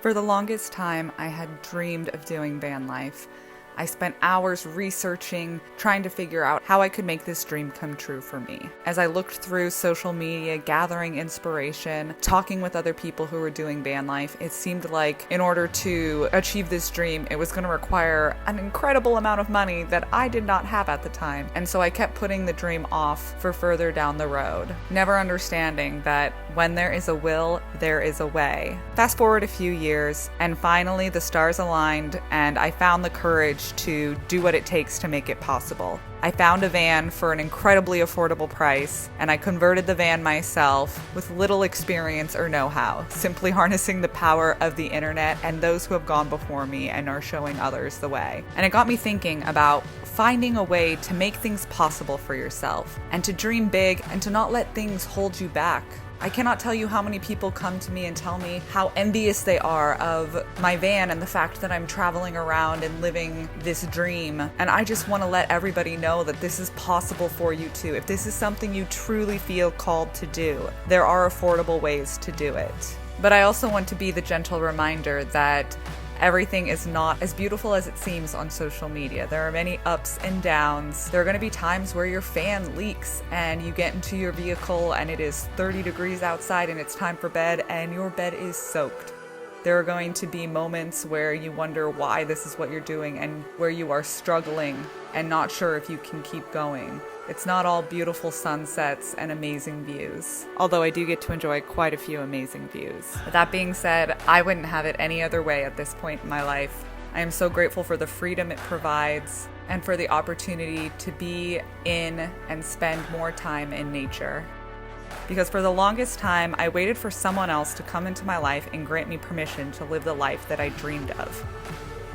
For the longest time, I had dreamed of doing van life. I spent hours researching, trying to figure out how I could make this dream come true for me. As I looked through social media, gathering inspiration, talking with other people who were doing van life, it seemed like in order to achieve this dream, it was going to require an incredible amount of money that I did not have at the time. And so I kept putting the dream off for further down the road, never understanding that when there is a will, there is a way. Fast forward a few years, and finally the stars aligned, and I found the courage to do what it takes to make it possible. I found a van for an incredibly affordable price, and I converted the van myself with little experience or know-how, simply harnessing the power of the internet and those who have gone before me and are showing others the way. And it got me thinking about finding a way to make things possible for yourself, and to dream big and to not let things hold you back. I cannot tell you how many people come to me and tell me how envious they are of my van and the fact that I'm traveling around and living this dream. And I just want to let everybody know that this is possible for you too. If this is something you truly feel called to do, there are affordable ways to do it. But I also want to be the gentle reminder that everything is not as beautiful as it seems on social media. There are many ups and downs. There are going to be times where your fan leaks and you get into your vehicle and it is 30 degrees outside and it's time for bed and your bed is soaked. There are going to be moments where you wonder why this is what you're doing and where you are struggling and not sure if you can keep going. It's not all beautiful sunsets and amazing views, although I do get to enjoy quite a few amazing views. With that being said, I wouldn't have it any other way at this point in my life. I am so grateful for the freedom it provides and for the opportunity to be in and spend more time in nature. Because for the longest time, I waited for someone else to come into my life and grant me permission to live the life that I dreamed of.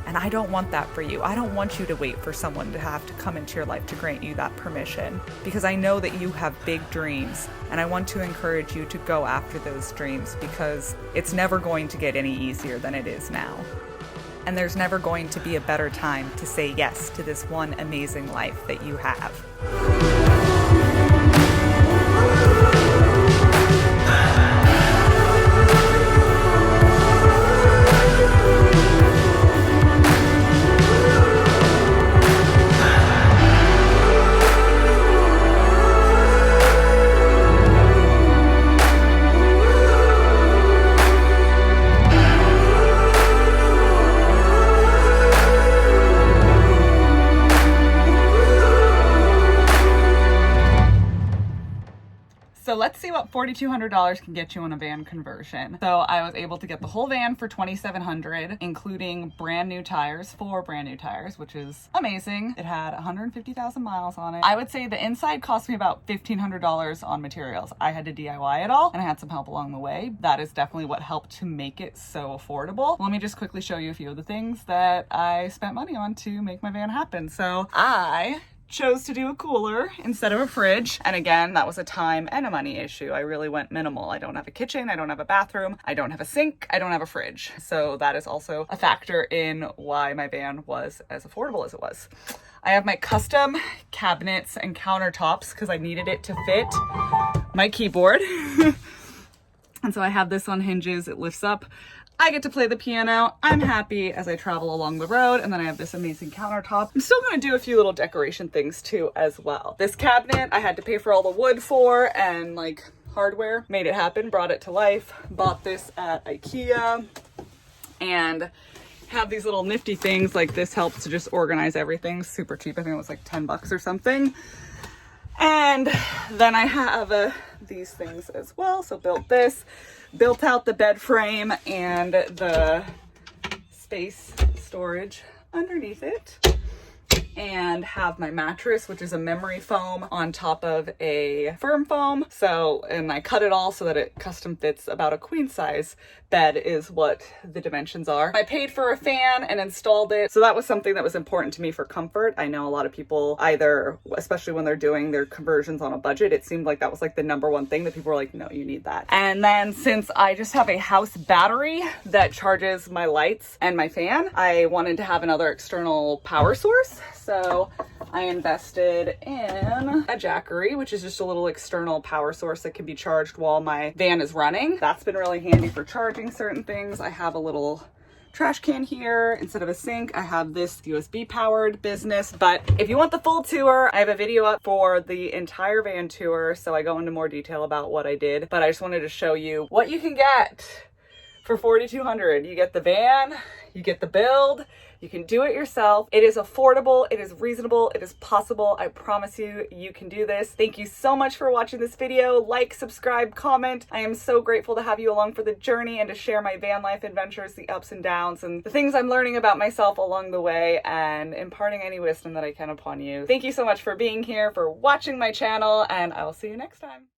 And I don't want that for you. I don't want you to wait for someone to have to come into your life to grant you that permission, because I know that you have big dreams, and I want to encourage you to go after those dreams, because it's never going to get any easier than it is now. And there's never going to be a better time to say yes to this one amazing life that you have. So let's see what $4,200 can get you on a van conversion. So I was able to get the whole van for $2,700, including brand new tires, 4 brand new tires, which is amazing. It had 150,000 miles on it. I would say the inside cost me about $1,500 on materials. I had to DIY it all, and I had some help along the way. That is definitely what helped to make it so affordable. Let me just quickly show you a few of the things that I spent money on to make my van happen. So I chose to do a cooler instead of a fridge. And again, that was a time and a money issue. I really went minimal. I don't have a kitchen, I don't have a bathroom, I don't have a sink, I don't have a fridge. So that is also a factor in why my van was as affordable as it was. I have my custom cabinets and countertops because I needed it to fit my keyboard. And so I have this on hinges, it lifts up. I get to play the piano. I'm happy as I travel along the road. And then I have this amazing countertop. I'm still going to do a few little decoration things too as well. This cabinet I had to pay for all the wood for, and like hardware. Made it happen, brought it to life. Bought this at IKEA and have these little nifty things. Like this helps to just organize everything. Super cheap. I think it was like 10 bucks or something. And then I have these things as well. So built this. Built out the bed frame and the space storage underneath it, and have my mattress, which is a memory foam on top of a firm foam. So, and I cut it all so that it custom fits about a queen size bed is what the dimensions are. I paid for a fan and installed it. So that was something that was important to me for comfort. I know a lot of people either, especially when they're doing their conversions on a budget, it seemed like that was like the number one thing that people were like, no, you need that. And then since I just have a house battery that charges my lights and my fan, I wanted to have another external power source. So I invested in a Jackery, which is just a little external power source that can be charged while my van is running. That's been really handy for charging certain things. I have a little trash can here. Instead of a sink, I have this USB powered business. But if you want the full tour, I have a video up for the entire van tour, so I go into more detail about what I did. But I just wanted to show you what you can get for $4,200. You get the van, you get the build, you can do it yourself. It is affordable, it is reasonable, it is possible. I promise you, you can do this. Thank you so much for watching this video. Like, subscribe, comment. I am so grateful to have you along for the journey and to share my van life adventures, the ups and downs, and the things I'm learning about myself along the way, and imparting any wisdom that I can upon you. Thank you so much for being here, for watching my channel, and I will see you next time.